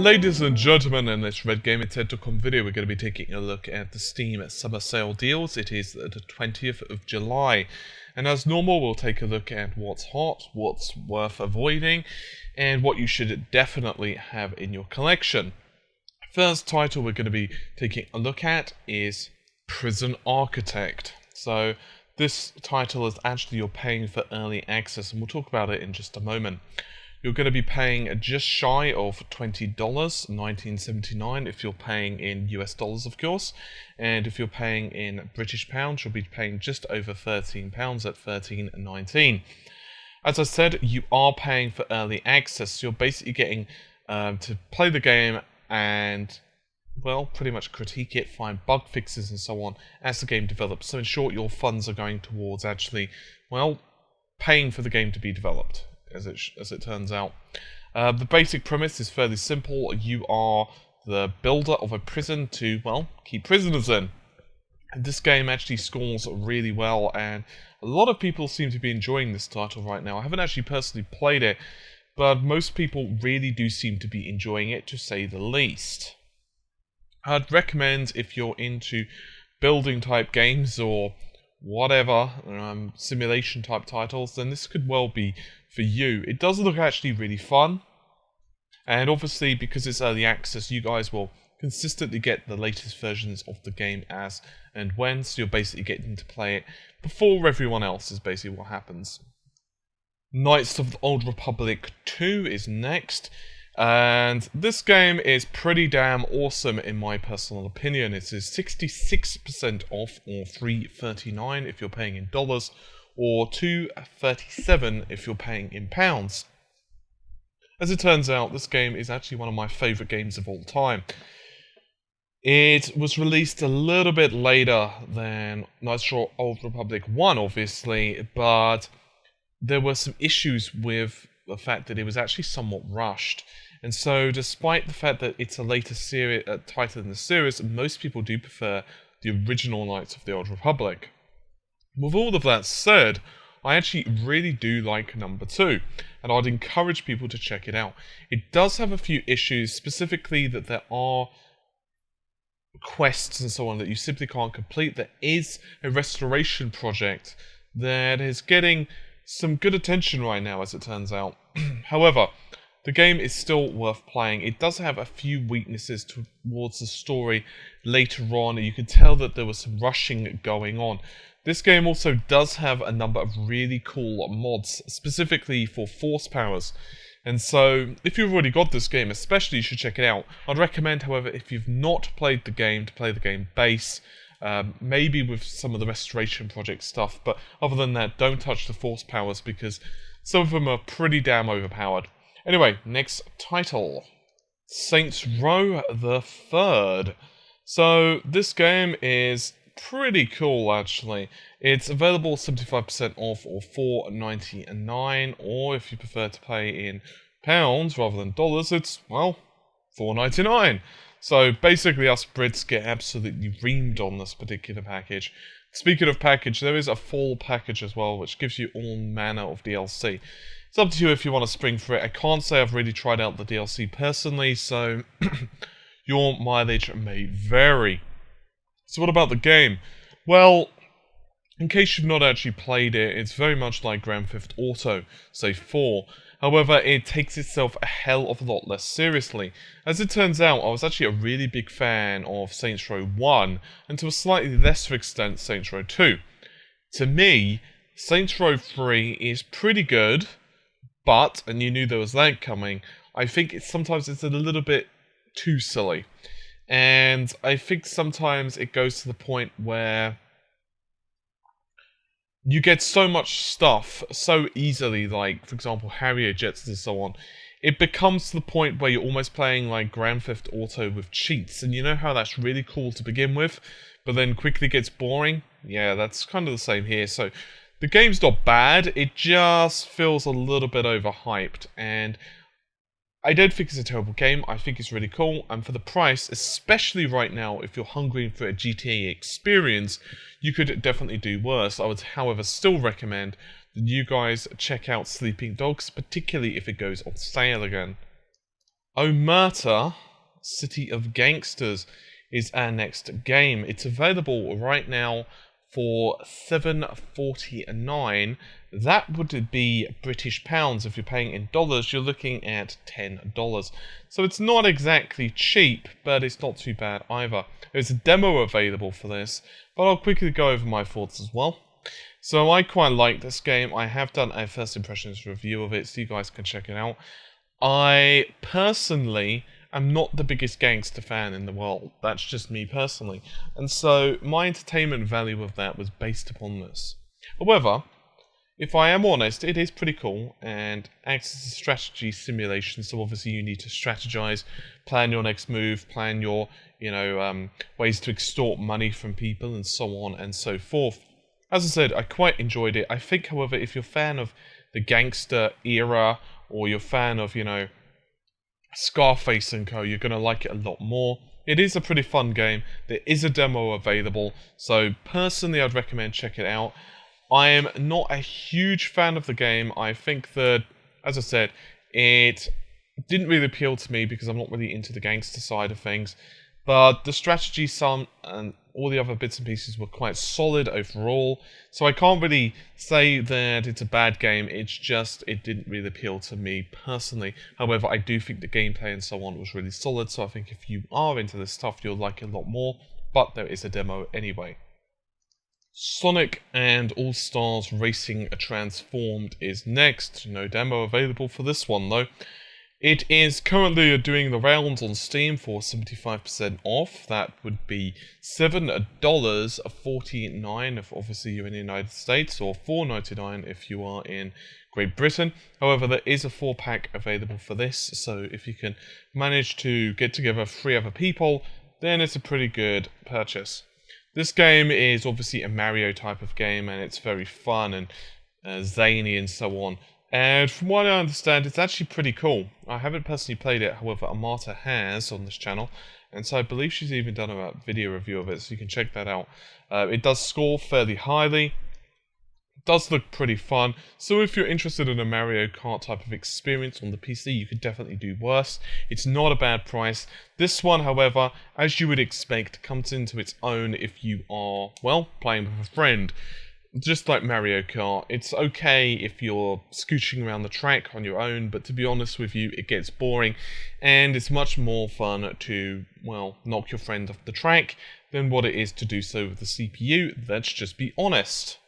Ladies and gentlemen, in this RedGamerTed.com video, we're going to be taking a look at the Steam Summer Sale deals. It is the 20th of July, and as normal, we'll take a look at what's hot, what's worth avoiding, and what you should definitely have in your collection. First title we're going to be taking a look at is Prison Architect. So this title is actually you're paying for early access, and we'll talk about it in just a moment. You're going to be paying just shy of $20, $19.79 if you're paying in US dollars, of course. And if you're paying in British pounds, you'll be paying just over £13 at $13.19. As I said, you are paying for early access. So you're basically getting to play the game and, well, pretty much critique it, find bug fixes and so on as the game develops. So in short, your funds are going towards actually, well, paying for the game to be developed. As it turns out. The basic premise is fairly simple. You are the builder of a prison to, well, keep prisoners in. And this game actually scores really well, and a lot of people seem to be enjoying this title right now. I haven't actually personally played it, but most people really do seem to be enjoying it, to say the least. I'd recommend, if you're into building type games or whatever, simulation type titles, then this could well be for you. It does look actually really fun, and obviously because it's early access, you guys will consistently get the latest versions of the game as and when, so you're basically getting to play it before everyone else is basically what happens. Knights of the Old Republic 2 is next, and this game is pretty damn awesome in my personal opinion. It is 66% off, or $3.39 if you're paying in dollars, or $2.37 if you're paying in pounds. As it turns out, this game is actually one of my favourite games of all time. It was released a little bit later than Knights of the Old Republic 1, obviously, but there were some issues with the fact that it was actually somewhat rushed. And so, despite the fact that it's a later title in the series, most people do prefer the original Knights of the Old Republic. With all of that said, I actually really do like number 2, and I'd encourage people to check it out. It does have a few issues, specifically that there are quests and so on that you simply can't complete. There is a restoration project that is getting some good attention right now, as it turns out. However, the game is still worth playing. It does have a few weaknesses towards the story later on. You can tell that there was some rushing going on. This game also does have a number of really cool mods, specifically for force powers. And so, if you've already got this game, especially, you should check it out. I'd recommend, however, if you've not played the game, to play the game base, maybe with some of the restoration project stuff, but other than that, don't touch the force powers because some of them are pretty damn overpowered. Anyway, next title, Saints Row the Third. So, this game is pretty cool, actually. It's available 75% off, or $4.99, or if you prefer to pay in pounds rather than dollars, it's, well, $4.99. So basically us Brits get absolutely reamed on this particular package. Speaking of package, there is a fall package as well, which gives you all manner of DLC. It's up to you if you want to spring for it. I can't say I've really tried out the DLC personally, so your mileage may vary. So what about the game? Well, in case you've not actually played it, it's very much like Grand Theft Auto, say 4. However, it takes itself a hell of a lot less seriously. As it turns out, I was actually a really big fan of Saints Row 1, and to a slightly lesser extent, Saints Row 2. To me, Saints Row 3 is pretty good, but, and you knew there was that coming, I think sometimes it's a little bit too silly. And I think sometimes it goes to the point where you get so much stuff so easily, like, for example, Harrier jets and so on. It becomes to the point where you're almost playing like Grand Theft Auto with cheats. And you know how that's really cool to begin with, but then quickly gets boring? Yeah, that's kind of the same here. So the game's not bad, it just feels a little bit overhyped. And I don't think it's a terrible game. I think it's really cool, and for the price, especially right now, if you're hungry for a GTA experience, you could definitely do worse. I would, however, still recommend that you guys check out Sleeping Dogs, particularly if it goes on sale again. Omerta, City of Gangsters, is our next game. It's available right now for $7.49. That would be British pounds. If you're paying in dollars, you're looking at $10. So it's not exactly cheap, but it's not too bad either. There's a demo available for this, but I'll quickly go over my thoughts as well. So I quite like this game. I have done a first impressions review of it, so you guys can check it out. I personally am not the biggest gangster fan in the world. That's just me personally. And so my entertainment value of that was based upon this. However, if I am honest, it is pretty cool and acts as a strategy simulation. So obviously you need to strategize, plan your next move, plan your, ways to extort money from people and so on and so forth. As I said, I quite enjoyed it. I think, however, if you're a fan of the gangster era or you're a fan of, Scarface and co, you're going to like it a lot more. It is a pretty fun game. There is a demo available, so personally I'd recommend check it out. I am not a huge fan of the game. I think that, as I said, it didn't really appeal to me because I'm not really into the gangster side of things. But the strategy, and all the other bits and pieces were quite solid overall. So I can't really say that it's a bad game. It's just, it didn't really appeal to me personally. However, I do think the gameplay and so on was really solid. So I think if you are into this stuff, you'll like it a lot more. But there is a demo anyway. Sonic and All-Stars Racing Transformed is next. No demo available for this one though. It is currently doing the rounds on Steam for 75% off. That would be $7.49 if obviously you're in the United States, or $4.99 if you are in Great Britain. However, there is a 4-pack available for this, so if you can manage to get together 3 other people, then it's a pretty good purchase. This game is obviously a Mario type of game, and it's very fun and zany and so on. And from what I understand, it's actually pretty cool. I haven't personally played it, however, Amata has on this channel, and so I believe she's even done a video review of it, so you can check that out. It does score fairly highly. It does look pretty fun, so if you're interested in a Mario Kart type of experience on the PC, you could definitely do worse. It's not a bad price. This one, however, as you would expect, comes into its own if you are, well, playing with a friend. Just like Mario Kart, it's okay if you're scooching around the track on your own, but to be honest with you, it gets boring, and it's much more fun to, well, knock your friend off the track than what it is to do so with the CPU. Let's just be honest.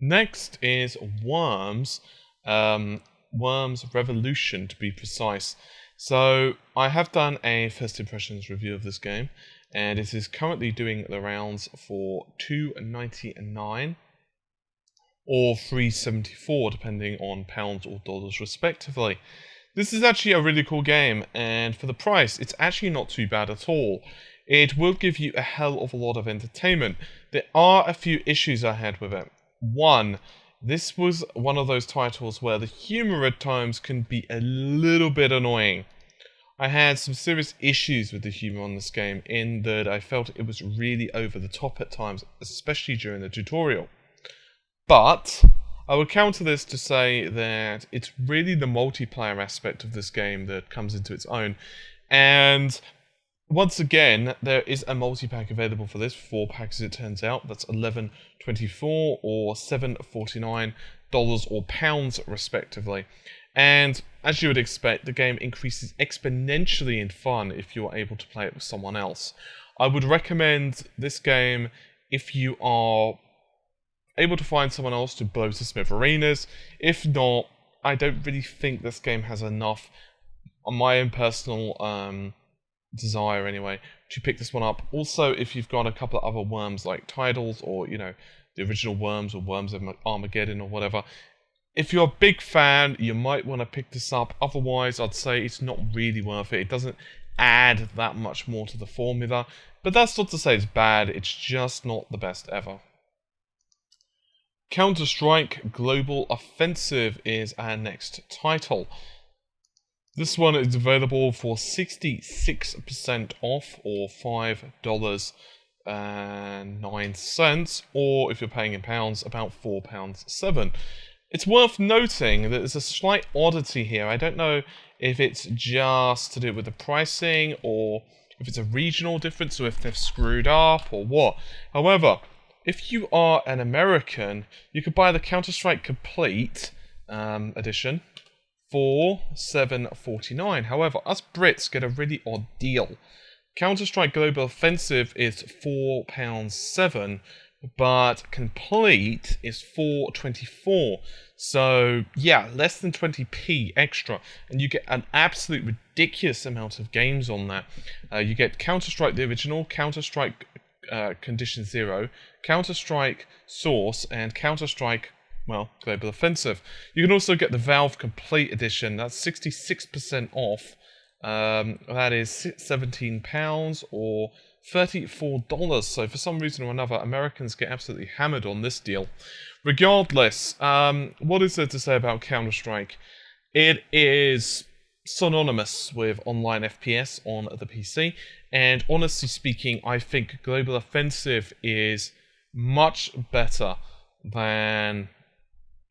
Next is Worms. Worms Revolution, to be precise. So, I have done a first impressions review of this game, and it is currently doing the rounds for $2.99 or $3.74, depending on pounds or dollars respectively. This is actually a really cool game, and for the price, it's actually not too bad at all. It will give you a hell of a lot of entertainment. There are a few issues I had with it. One, this was one of those titles where the humor at times can be a little bit annoying. I had some serious issues with the humor on this game, in that I felt it was really over the top at times, especially during the tutorial. But I would counter this to say that it's really the multiplayer aspect of this game that comes into its own. And once again, there is a multi-pack available for this, 4 packs as it turns out. That's $11.24 or $7.49 or pounds respectively. And as you would expect, the game increases exponentially in fun if you are able to play it with someone else. I would recommend this game if you are able to find someone else to blow to smithereens. If not, I don't really think this game has enough, on my own personal desire anyway, to pick this one up. Also, if you've got a couple of other Worms like titles, or the original Worms or Worms of Armageddon or whatever, if you're a big fan, you might want to pick this up. Otherwise, I'd say it's not really worth it. It doesn't add that much more to the formula. But that's not to say it's bad, it's just not the best ever. Counter-Strike Global Offensive is our next title. This one is available for 66% off, or $5.09, or if you're paying in pounds, about £4.07. It's worth noting that there's a slight oddity here. I don't know if it's just to do with the pricing, or if it's a regional difference, or if they've screwed up, or what. However, if you are an American, you could buy the Counter-Strike Complete edition for $7.49. However, us Brits get a really odd deal. Counter-Strike Global Offensive is £4.7, but Complete is $4.24. So yeah, less than 20p extra, and you get an absolute ridiculous amount of games on that. You get Counter-Strike the original, Counter-Strike Condition Zero, Counter-Strike Source, and Counter-Strike, well, Global Offensive. You can also get the Valve Complete Edition. That's 66% off. That is £17 or $34. So for some reason or another, Americans get absolutely hammered on this deal. Regardless, what is there to say about Counter-Strike? It is synonymous with online FPS on the PC, and honestly speaking, I think Global Offensive is much better than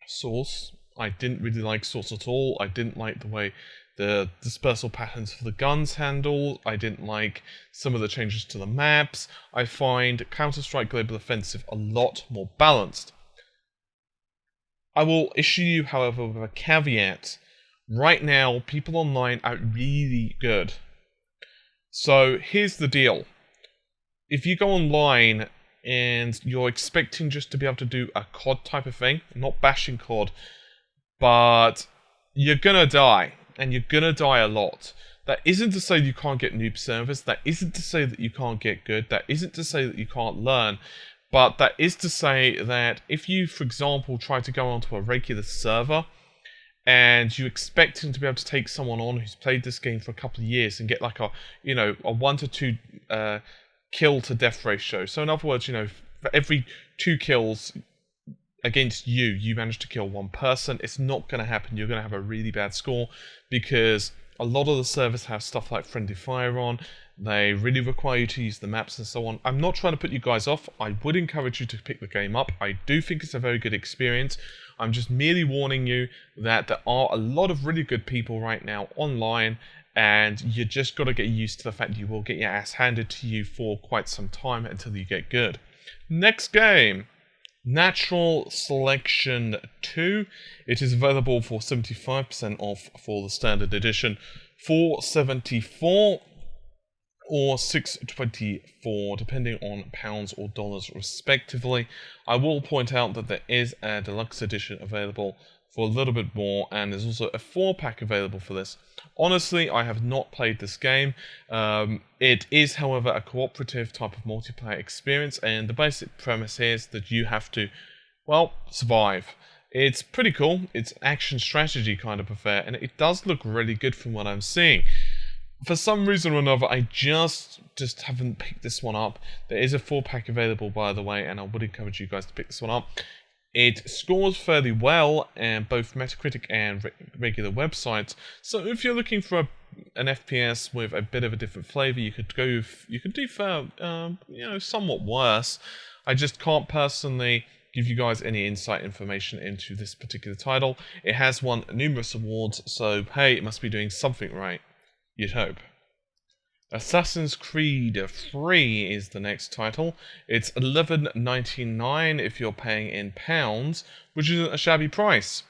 Source. I didn't really like Source at all. I didn't like the way the dispersal patterns for the guns handle. I didn't like some of the changes to the maps. I find Counter-Strike Global Offensive a lot more balanced. I will issue you, however, with a caveat. Right now, people online are really good. So here's the deal. If you go online and you're expecting just to be able to do a COD type of thing, I'm not bashing COD, but you're gonna die, and you're gonna die a lot. That isn't to say you can't get noob servers, that isn't to say that you can't get good, that isn't to say that you can't learn, but that is to say that if you, for example, try to go onto a regular server, and you expect him to be able to take someone on who's played this game for a couple of years and get like a 1 to 2 kill to death ratio. So in other words, for every 2 kills against you, you manage to kill 1 person. It's not going to happen. You're going to have a really bad score because a lot of the servers have stuff like friendly fire on. They really require you to use the maps and so on. I'm not trying to put you guys off. I would encourage you to pick the game up. I do think it's a very good experience. I'm just merely warning you that there are a lot of really good people right now online, and you just got to get used to the fact you will get your ass handed to you for quite some time until you get good. Next game, Natural Selection 2. It is available for 75% off for the standard edition, $4.74 or $6.24, depending on pounds or dollars respectively. I will point out that there is a deluxe edition available for a little bit more, and there's also a 4-pack available for this. Honestly, I have not played this game. It is, however, a cooperative type of multiplayer experience, and the basic premise is that you have to, well, survive. It's pretty cool. It's action strategy kind of affair, and it does look really good from what I'm seeing. For some reason or another, I just haven't picked this one up. There is a 4-pack available, by the way, and I would encourage you guys to pick this one up. It scores fairly well in both Metacritic and regular websites. So if you're looking for an FPS with a bit of a different flavor, you could do somewhat worse. I just can't personally give you guys any insight information into this particular title. It has won numerous awards, so hey, it must be doing something right. You'd hope. Assassin's Creed 3 is the next title. It's $11.99 if you're paying in pounds, which isn't a shabby price.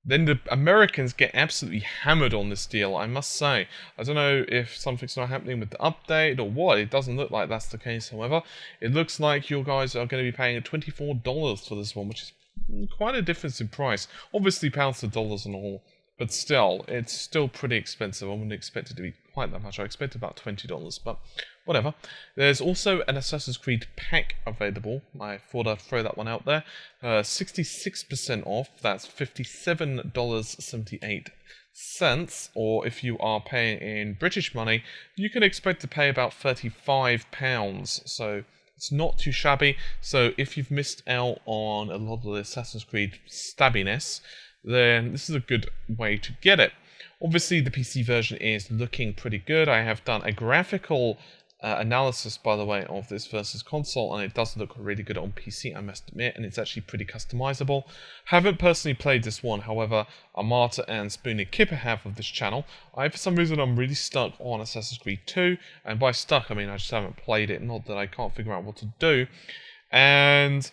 Then the Americans get absolutely hammered on this deal, I must say. I don't know if something's not happening with the update or what. It doesn't look like that's the case, however. It looks like you guys are going to be paying $24 for this one, which is quite a difference in price. Obviously pounds to dollars and all. But still, it's still pretty expensive. I wouldn't expect it to be quite that much. I expected about $20, but whatever. There's also an Assassin's Creed pack available. I thought I'd throw that one out there. 66% off. That's $57.78. Or if you are paying in British money, you can expect to pay about £35. So it's not too shabby. So if you've missed out on a lot of the Assassin's Creed stabbiness, then this is a good way to get it. Obviously, the PC version is looking pretty good. I have done a graphical analysis, by the way, of this versus console, and it does look really good on PC, I must admit, and it's actually pretty customizable. Haven't personally played this one, however, Amata and Spoonie Kipper have of this channel. For some reason, I'm really stuck on Assassin's Creed 2, and by stuck, I mean I just haven't played it, not that I can't figure out what to do, and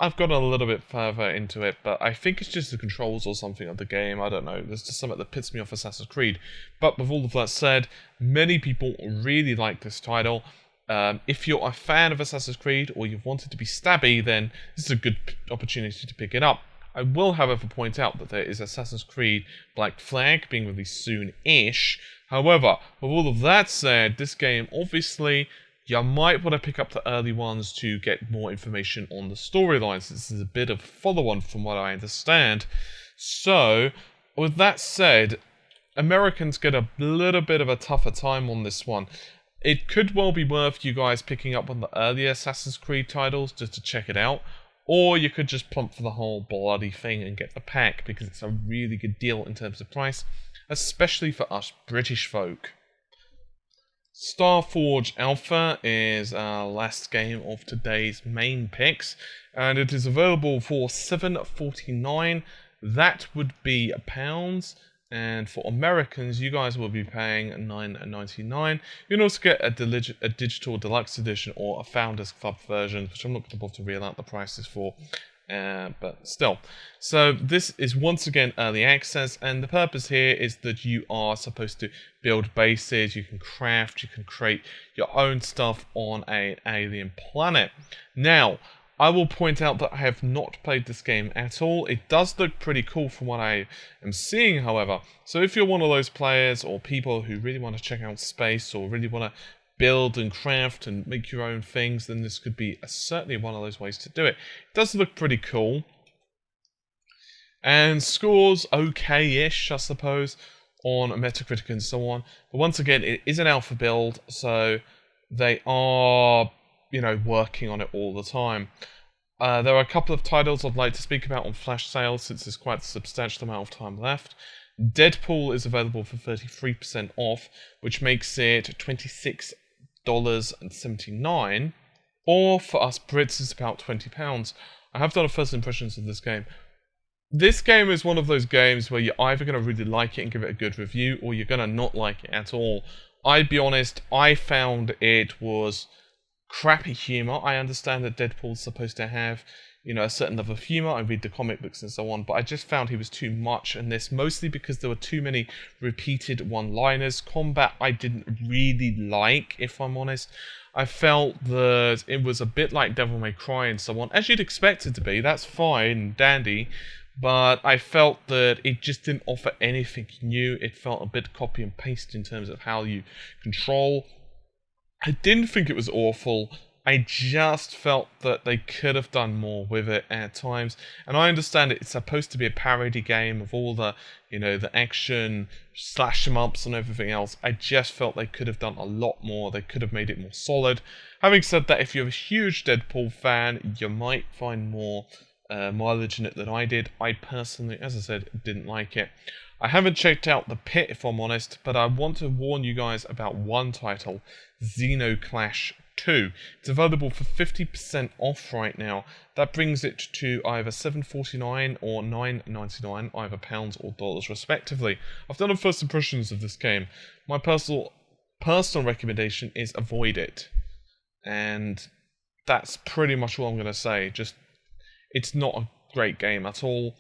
I've gone a little bit further into it, but I think it's just the controls or something of the game. I don't know. There's just something that pissed me off Assassin's Creed. But with all of that said, many people really like this title. If you're a fan of Assassin's Creed or you've wanted to be stabby, then this is a good opportunity to pick it up. I will, however, point out that there is Assassin's Creed Black Flag being released soon-ish. However, with all of that said, this game obviously, you might want to pick up the early ones to get more information on the storylines. This is a bit of a follow-on from what I understand. So, with that said, Americans get a little bit of a tougher time on this one. It could well be worth you guys picking up on the earlier Assassin's Creed titles just to check it out. Or you could just plump for the whole bloody thing and get the pack, because it's a really good deal in terms of price, especially for us British folk. Starforge Alpha is our last game of today's main picks, and it is available for $7.49. That would be £1, and for Americans, you guys will be paying $9.99. You can also get a digital deluxe edition or a Founders Club version, which I'm not going to bother to reel out the prices for. But still, so this is once again early access, and the purpose here is that you are supposed to build bases, you can craft, you can create your own stuff on an alien planet. Now, I will point out that I have not played this game at all. It does look pretty cool from what I am seeing, however. So if you're one of those players or people who really want to check out space or really want to build and craft and make your own things, then this could be certainly one of those ways to do it. It does look pretty cool. And scores okay-ish, I suppose, on Metacritic and so on. But once again, it is an alpha build, so they are, working on it all the time. There are a couple of titles I'd like to speak about on flash sales, since there's quite a substantial amount of time left. Deadpool is available for 33% off, which makes it $26.79, or for us Brits it's about £20. I have done a first impressions of this game. This game is one of those games where you're either going to really like it and give it a good review, or you're going to not like it at all. I'd be honest, I found it was crappy humour. I understand that Deadpool's supposed to have, a certain level of humour. I read the comic books and so on, but I just found he was too much in this, mostly because there were too many repeated one-liners. Combat I didn't really like, if I'm honest. I felt that it was a bit like Devil May Cry and so on, as you'd expect it to be. That's fine, dandy, but I felt that it just didn't offer anything new. It felt a bit copy and paste in terms of how you control. I didn't think it was awful. I just felt that they could have done more with it at times. And I understand it's supposed to be a parody game of all the, the action, slash 'em ups and everything else. I just felt they could have done a lot more. They could have made it more solid. Having said that, if you're a huge Deadpool fan, you might find more mileage in it than I did. I personally, as I said, didn't like it. I haven't checked out The Pit, if I'm honest, but I want to warn you guys about one title, Xenoclash 2. It's available for 50% off right now. That brings it to either $7.49 or $9.99, either pounds or dollars respectively. I've done a first impressions of this game. My personal recommendation is avoid it. And that's pretty much all I'm going to say. Just, it's not a great game at all.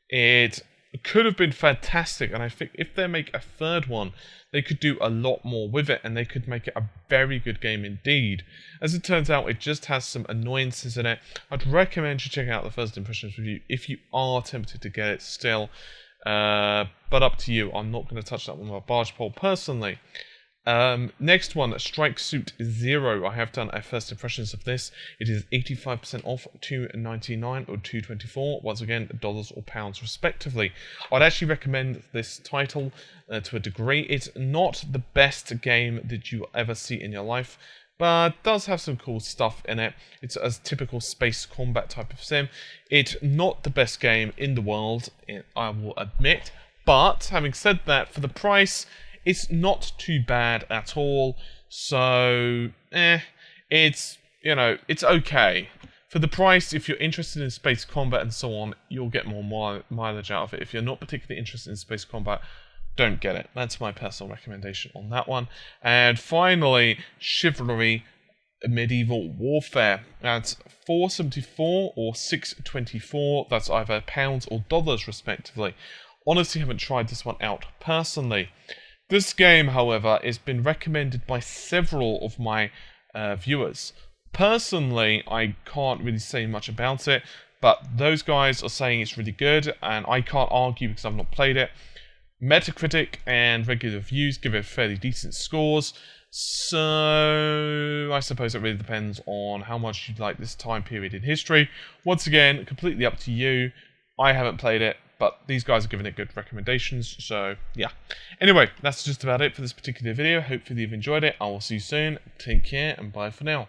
It could have been fantastic, and I think if they make a third one, they could do a lot more with it, and they could make it a very good game indeed. As it turns out, it just has some annoyances in it. I'd recommend you check out the first impressions review if you are tempted to get it still, but up to you. I'm not going to touch that one with a barge pole personally. Next one, Strike Suit Zero. I have done a first impressions of this. It is 85% off, $2.99 or $2.24. Once again, dollars or pounds respectively. I'd actually recommend this title to a degree. It's not the best game that you will ever see in your life, but does have some cool stuff in it. It's a typical space combat type of sim. It's not the best game in the world, I will admit. But having said that, for the price, It's not too bad at all. So, it's, you know, it's okay. For the price, if you're interested in space combat and so on, you'll get more mileage out of it. If you're not particularly interested in space combat, don't get it. That's my personal recommendation on that one. And finally, Chivalry Medieval Warfare. That's $4.74 or $6.24. That's either pounds or dollars, respectively. Honestly, haven't tried this one out personally. This game, however, has been recommended by several of my viewers. Personally, I can't really say much about it, but those guys are saying it's really good, and I can't argue because I've not played it. Metacritic and regular reviews give it fairly decent scores, so I suppose it really depends on how much you like this time period in history. Once again, completely up to you. I haven't played it, but these guys are giving it good recommendations, so yeah. Anyway, that's just about it for this particular video. Hopefully you've enjoyed it. I will see you soon. Take care, and bye for now.